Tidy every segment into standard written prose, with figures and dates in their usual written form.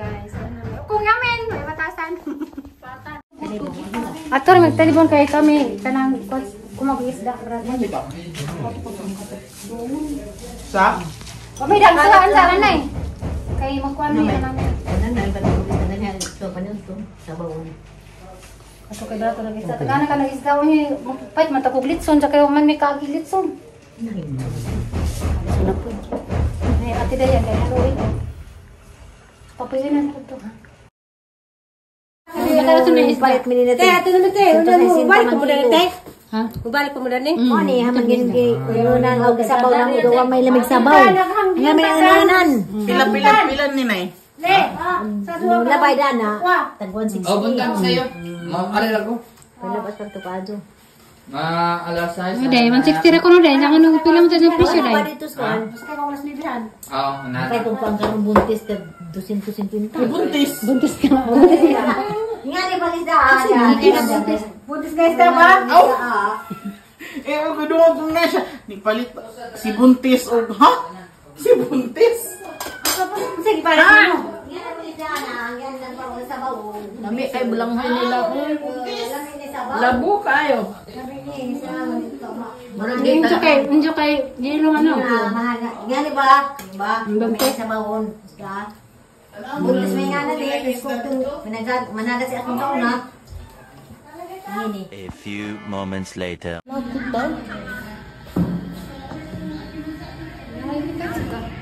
guys. Kung yamin, may batasan. Ato rin magtelefon kay kami kanang kumag-isda. Sa? Kami dang sa nanay. Kay magkuan mi kanang. Ato kay dato lagi sa tagana ka lagi sa ni pait man ta litson sa kayo man may kagilitson. Ay ate dayan kay Halloween. Papayin na ito ha. Balik mo nila tayo. Ito na tayo. Balik mo na tayo. Ha? Balik mo na ni. O ni, haman gini kay unan og sabaw na udo may lamig sabaw. Nga may unanan. Pila ni nay. Le, sa duwa ka. Labay dana. Tagwan 60. Oh, punta ko sa'yo. Makakalala ko. Palabas pagtukado. Alas 6. Day, 160 ra ko no day. Nangan nung pila mo tayo presyo day. Dito sa Basta ka oras librihan. Oo, Kaya kung pang karong buntis ka 250. buntis. Buntis ka na. Nga ni palisdaan. Buntis ka isda ba? Eh, ang ganoon ko nga siya. Nipalit si buntis o ha? Si buntis? Sige, para mo. Nga ni palisdaan. Yan lang pa sa bawon. Nami ay bulanghoy nila ko. Lamin ni sa bawon. Labo kayo. Lamin ni sa bawon. Unjo kay, di lang ano. Mahal. Nga ni ba? Ba? Buntis sa bawon. Isda. Buntis may nga na din. Managa si akong kauna. Ini. A few moments later.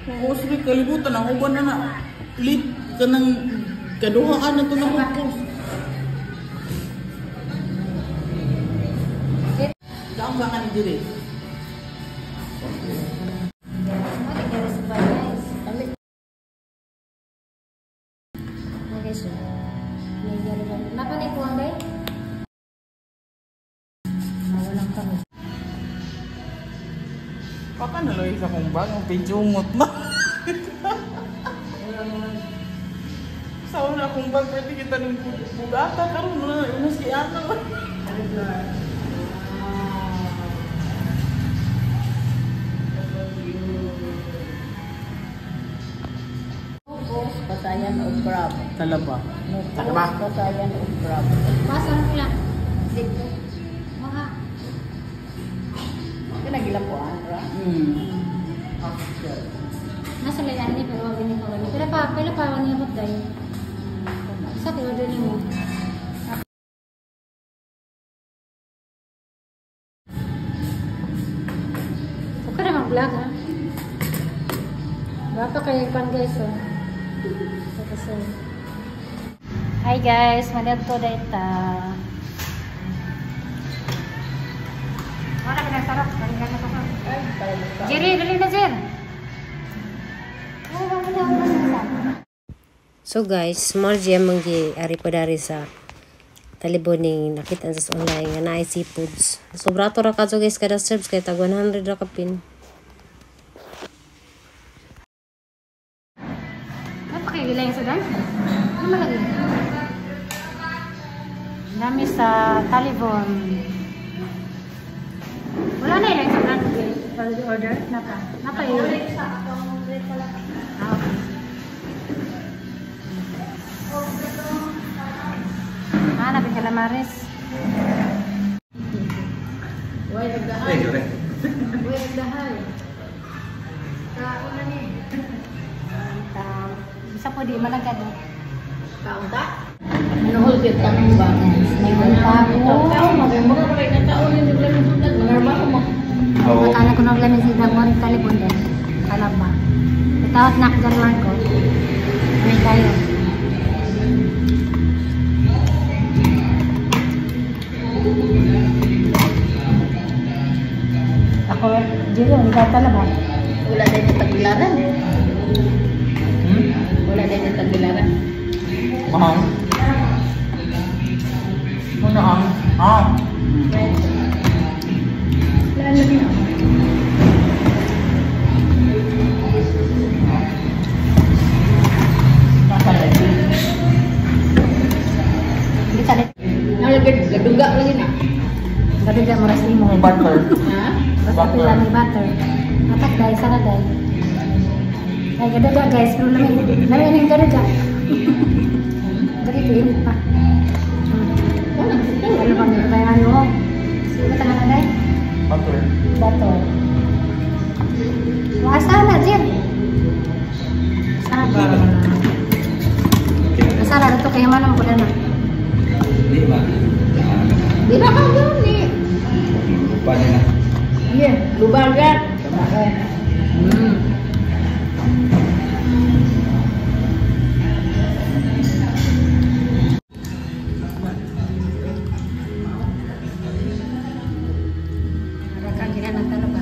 Oo, sige, kalibutan. Ang uban na na. Lit ka ng kaduhaan na ito na ko. Saan ba ka ni Dire? Okay, so. Napanay po ang day? Walang kami. Baka naloy sa kong bag. Ang pinjumot na. Sa una akong bag. Pwede kita ng bugata. Karoon na. Unas kaya na. Pasayan o crab. Talaba. Talaba. Pasayan o crab. Basa na lang. Dito. Mga. Kinagilapuan ra. Nasa layan ni pero wag ni kawan. Pila pa wani abot day. Sa tiyo din mo. Okay na mag-vlog ha. Baka kayo pan guys oh. Hi guys, madadto dayta. Wala ka na sarap, wala ka na sarap. Jerry, dali na Jer. So guys, small gem manggi ari padari sa taliboning nakita sa online nga naay seafoods. Sobra to ra kadto guys kada serves kay tag 100 ra ka pin. Napakigilay sa dan. Ano malagi? Dami sa talibon. Wala na yun sa brand for the order. Napa yun? Ah, okay. Nabing calamares. Uy, nagdahay. Uy, nagdahay. Kauna ni. Bisa po di malagad. Kaunta? Manuhol kit kami ba? May tapo. Mga paray na taon yung naglamin sundan. Mangarba ko mo. Matala ko nang lamin sa damon talibon din. Kalaba. Itawat na ako dyan ko. May kayo. Ako, Jiro, hindi talaba. Wala din yung tagbilaran. Wala din yung tagbilaran. Mahal. Muna ang. Hindi talit. Gaduga lagi na. Gaduga mo ras mo. Butter. Ha? Basta pila may butter. Atak dahil sana dahil. Ay, gaduga guys. Pero namin yung gaduga. Ganito yun pa. Ano bang nagkabayan mo? Sino ka na dahil? Butter. Butter. Masa na, Jim? Sabi. Masala na ito kaya manang pula na. Di ba? Di ba ka doon ni? Lupa niya na. Iya, lubagan. Ada kang kira ng talaga.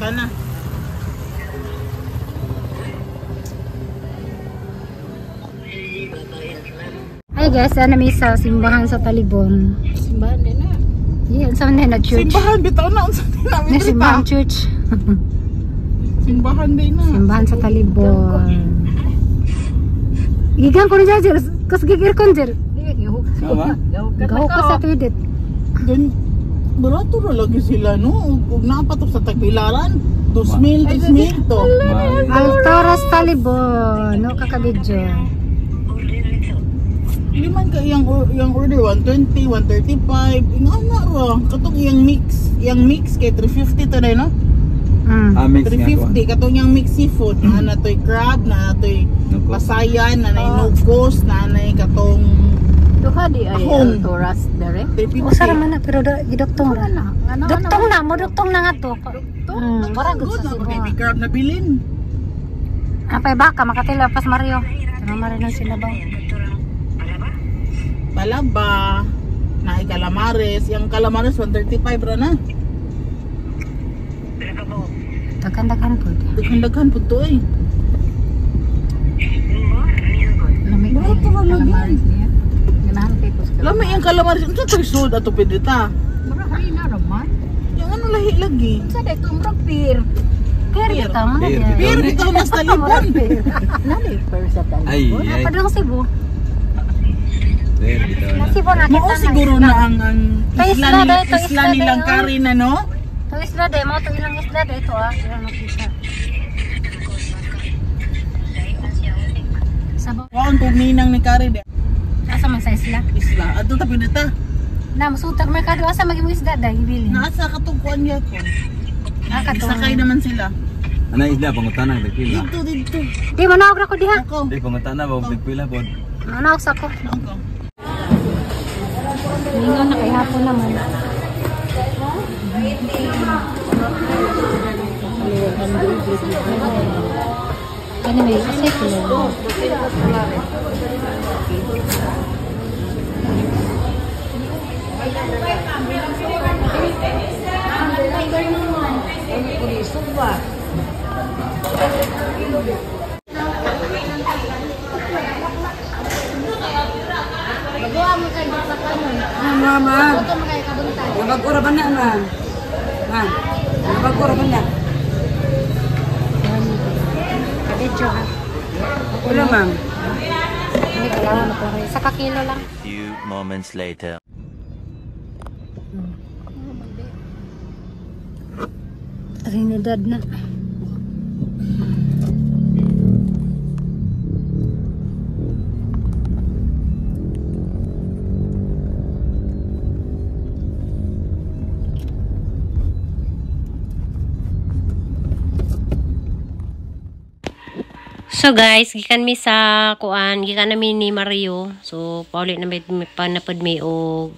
Punta na. Hi guys, nami sa simbahan sa Talibon. Simbahan din na. Yeah, sa na church. Simbahan, bitaw na. Unsa din namin Na dito. simbahan church. Simbahan din na. Simbahan sa Talibon. Gigan ko ni Jajer, kas gigir kon jer. Sama? Gaw ka sa tweedet. Gan, barato na lagi sila, no? Kung napatok sa tagbilaran, 2,000, 3,000 to. Altoras Talibon, no kakabidyo. Liman ka yung order, 120, 135. Nga na ra. Katong yung mix kay 350 to na, no? Mix nga ko. 350. Katong yung mix seafood. Na to'y crab, na to'y Nugos. pasayan, na nugos, na katong Duha di ay Ahong. Altoras dere. 350. Usa man na pero gidoktong ra. Ano Doktong na mo, doktong na nga to. Para Good gusto na, sa baby crab na bilin. Apay baka makatila pas Mario. Pero marinan sila ba? Balaba, na calamares. Yung calamares, 135 ra na. Daghan-daghan po. Daghan-daghan po to eh. Lamig Barato ay ra lagi. calamares niya. Ganahan kay kus. Lami yung calamares. Ano sa to'y sold ato pedita? Mura hay na raman. Yung ano lahi lagi. Sa day tumrog pir. Pero Beer. kita mo na Beer, diyan. Pero ikaw mas talibon. Nali per sa tayo. Ay, ay. Padung Cebu. There, dito Na na. Cebu na Mao kita siguro na ang Sa isla, isla dahil, sa isla isla nilang dahil, kari na, no? To isla de mo to ilang isla de ito ilang nakita. Sabo. Waon kung ninang ni kari de. Asa man sa isla? Isla. Ato ta pinita. Na masutag merkado asa magimo isda dai ibili. Naasa katungkuan niya ko. Kato. Sakay naman sila. Ano isla, pangutanang, nagpila. Dito. Di mo naog ra ko diha. Ako. Di, pangutanang, huwag nagpila po. Naog sa ko. Ako. Ningon na kay hapon naman. Ano may kasi ko. Mama, nabagkura ba na, man? Man, nabagkura ba na? Kabidyo ha. Wala, ma'am. Hindi kailangan na po rin. Sa kakilo lang. Few moments later. Trinidad na. So guys, gikan mi sa kuan, gikan namin ni Mario. So paulit na may panapod mi og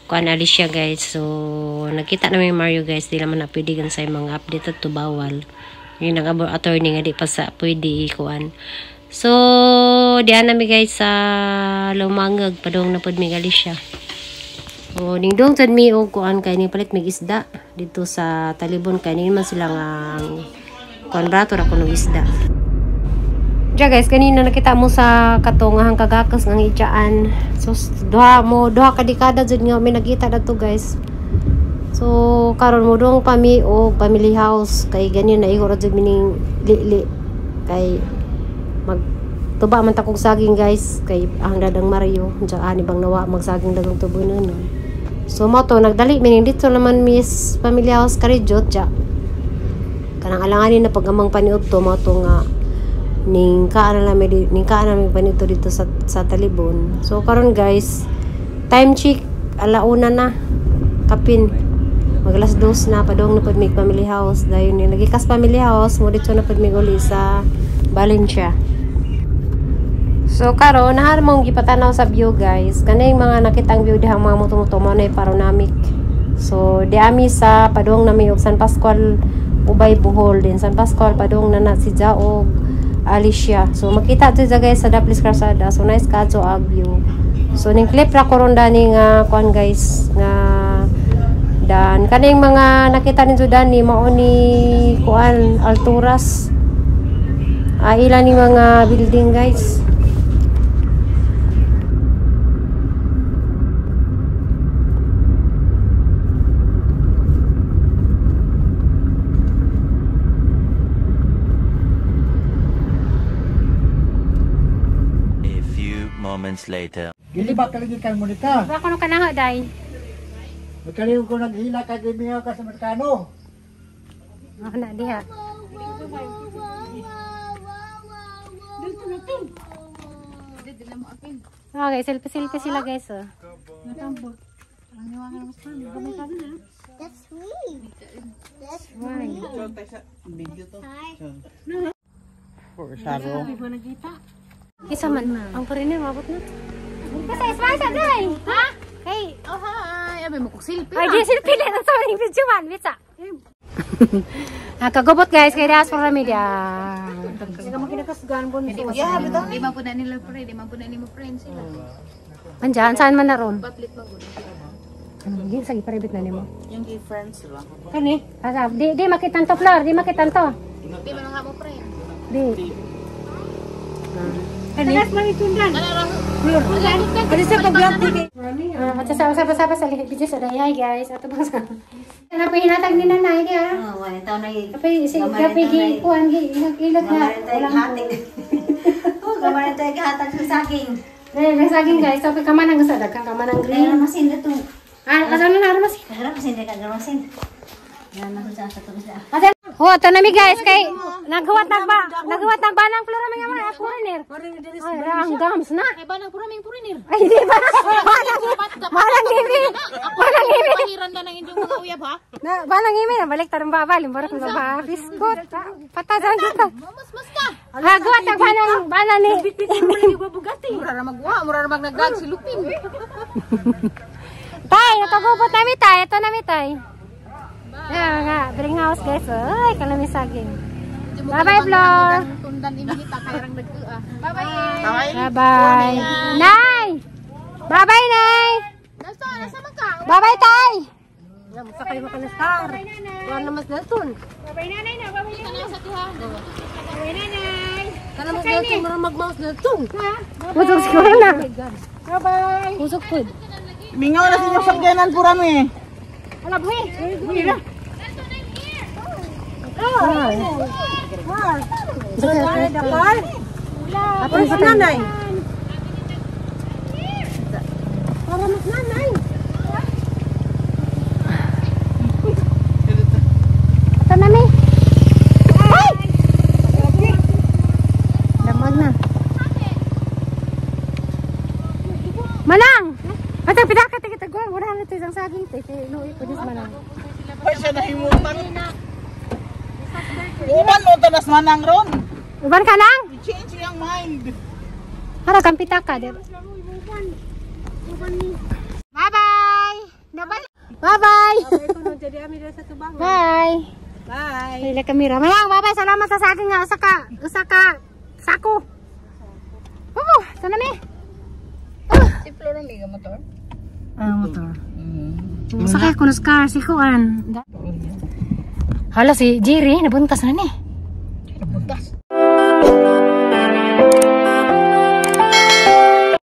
kuan Alicia guys. So nakita namin Mario guys, di naman na pwede gan sa mga update at bawal. Yung nag-abor attorney nga di pa sa pwede kuan. So diyan namin guys sa Lumangag padong napod mi Alicia. So dingdong sad mi og kuan kay ni palit mig isda dito sa Talibon kay ni man sila nga kuan brato ra kuno isda. Diya guys, kanina nakita mo sa katongahang kagakas ng itsaan. So, duha ka dekada dyan nga may nakita na to guys. So, karon mo doong pami o family house. Kay ganyan na ihura dyan mining li. Kay magtuba man takong saging guys. Kay ang dadang Mario. Diyan ani bang nawa magsaging dagang tubo na no. So, mo to, nagdali mining dito naman miss family house karijot dyan. Kanang alanganin na pagamang paniod to, mo to nga ning kaan namin panito dito sa Talibon. So karon guys, time check alauna na kapin maglas 2 na padong na pud mig family house dayon ni nagikas family house mo dito na pud mig uli sa Valencia. So karon nahar mong gipatanaw sa view guys, kanay mga nakitang view dihang mga muto-muto mo na paronamic. So diami sa padong nami og San Pascual Ubay Bohol din San Pascual padong na si Jaog Alicia. So makita dito guys sa Daplis Calzada. So nice ka so view. So ning clip ra ko ron dani nga kuan guys nga Sudan. Kaning mga nakita ni Sudan ni mao ni kuan Alturas. Ilan ni mga building guys. A few moments later. Dili ba kaligikan mo nita? Ba kuno kanaho day? Magkaliw ko naghila ka gimiyo ka sa merkano. Ako na diha. Okay, selfie sila guys. Oh. That's me. That's Why? For Sharo. Isa man. Ang foreigner mabot na. Kasi smile sa day. Ha? Hey. Oh, hi. Abi mo kong silpi. Ay, di silpi lang ang sorry video man, bitsa. Kagubot guys, kay Dias for media. Sige mo kinakasgan bon. Yeah, bitaw. Di man po na nila friend, di man po na nimo friend sila. Andiyan, saan man na ron? Batlit man gud. Ano, di sa iparibit na nimo. Yung kay friends lang. Kani? Asa, di makitan to Flor, di makitan to. Di man nga mo friend. Di. Kani? Tagas man itundan. Flor. Ano sa pag-vlog di? At sa sa video sa day guys, ato bang sa. Ano pa hinatag ni nanay di ah? Oh, wala taon na yun. Kapay gi kuan gi ilag na. Gamaran tayo hatag. Oh, gamaran tayo hatag sa saging. May saging guys, so kaman ang sada kang kaman ang Kaya green. masin na ito. Ano na mas? Harap masin na kang masin. Yan na sa ito sa. Oh, ito na mi guys kay naghuwat ng banang flora mga mga foreigner. Ay, ang gams na. Ay ba nang puraming purinir. Ay, di ba? Manang gibi. Manang gibi. Pahiran na ng inyong mga uyab ha. Na, manang gibi na balik tarong babal, barak ng baba. Biskut. Patasan kita. Mas ka. Hagwat ang banang ni. Mura ra magwa, mura ra magnagdag si Lupin. Tay, ito gubot na mi tay, ito na mi tay. Yan nga, bring house guys. Ay, kalami saging. Bye-bye, Flor. Tundan iminita kayrang nagtua. Bye-bye. Bye-bye. Nay! Bye-bye, Nay! Nasa man ka? Bye-bye, Tay! Sakay mo ka na star. Wala na mas dalton. Bye-bye nanay na, bye-bye nanay. Sa tiha. Bye-bye nanay. Kana mas dalton, mara mag-mouse dalton. Usok siguro na. Bye-bye. Usok food. Mingaw na sa inyong sakyanan po rami. Ala, buhi. Buhi na. Apa sa nanay? Para mas nanay. Ito na mi. Ay! Damag na. Manang! Atang pidaka kita gua, mura na ito isang saging ito. Inuwi ko dis manang. Ay siya nahimutan. Uban mo tanas manang ron. Uban ka lang? I-change yung mind. Harap kang pitaka. Bye-bye! Bye-bye! Bye! Bye! Hila kamera. Mayang, bye-bye. Salamat sa saging nga. Usa ka sako. Oh, sana mi. Si Flora may motor. Motor. Usa ka kuno car si Kuan. Hala si Jerry, nabuntas na ni.